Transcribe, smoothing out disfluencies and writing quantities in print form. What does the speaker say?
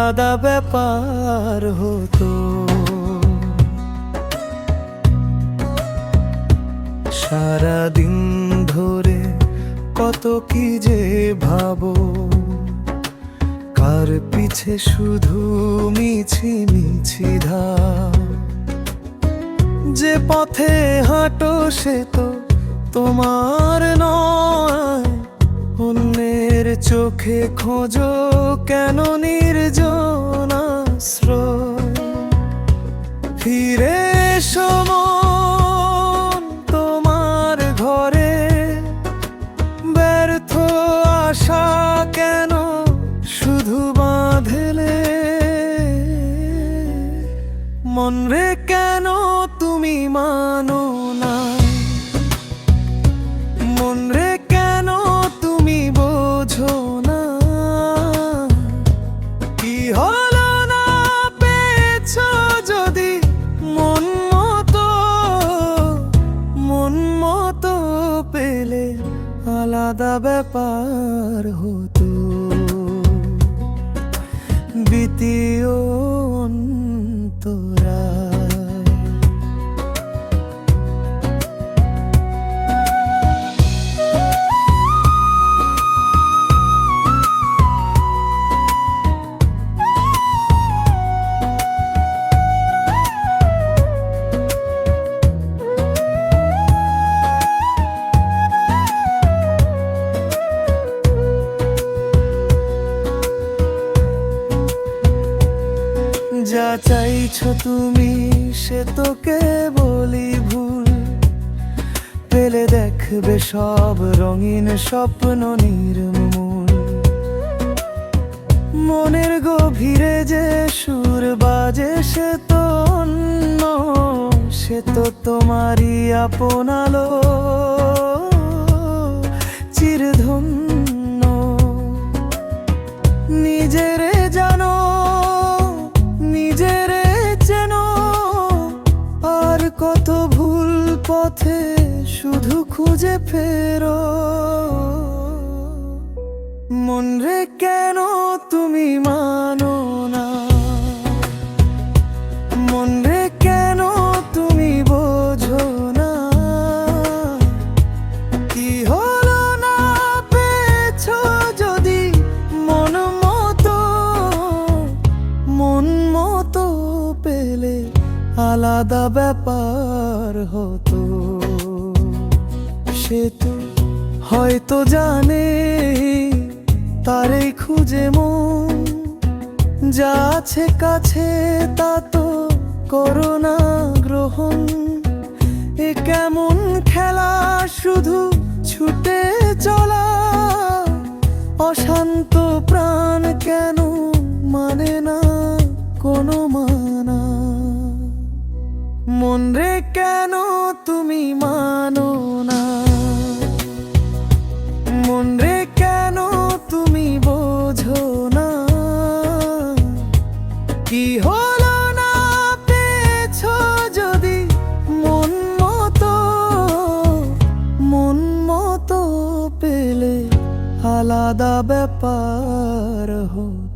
আলাদা ব্যাপার হতো। সারাদিন ধরে কত কি যে ভাবো, কার পিছে শুধু মিছি মিছি ধাও। যে পথে হাঁটো সে তো তোমার নয়, অন্যের চোখে খোঁজো কেন নির্জন আশ্রয়। ফিরে এসো মন তোমার ঘরে, ব্যর্থ আশা কেন শুধু বাঁধলে। মন রে কেন তুমি মানো না, মন রে কেন তুমি বোঝো না। কি হলো না পেয়েছো যদি মন মতো পেলে আলাদা ব্যাপার হতো। দ্বিতীয় অন্তরায়। যা চাইছো তুমি সে তো কেবলই ভুল, পেলে দেখবে সব রঙিন স্বপ্ন নির্মূল। মনের গভীরে যে সুর বাজে সে তো অন্য, সে তো তোমারই আপন আলো চিরধন্য। নিজেরে জানো কত ভুল পথে শুধু খুঁজে ফেরো। মন রে কেন তুমি মানো না, মন রে কেন তুমি বোঝো না। কি হলো না পেয়েছো যদি মন মতো পেলে আলাদা ব্যাপার হতো। সে তো হয়তো জানে তারই খুঁজে মন, যা আছে কাছে তা তো করো না গ্রহণ। এ কেমন খেলা শুধু ছুটে চলা, অশান্ত প্রাণ কেন মানে না কোনো মানা। মন রে কেন তুমি মানো না, মন রে কেন তুমি বোঝো না। কি হলো না পেয়েছো যদি মন মতো পেলে আলাদা ব্যাপার হতো।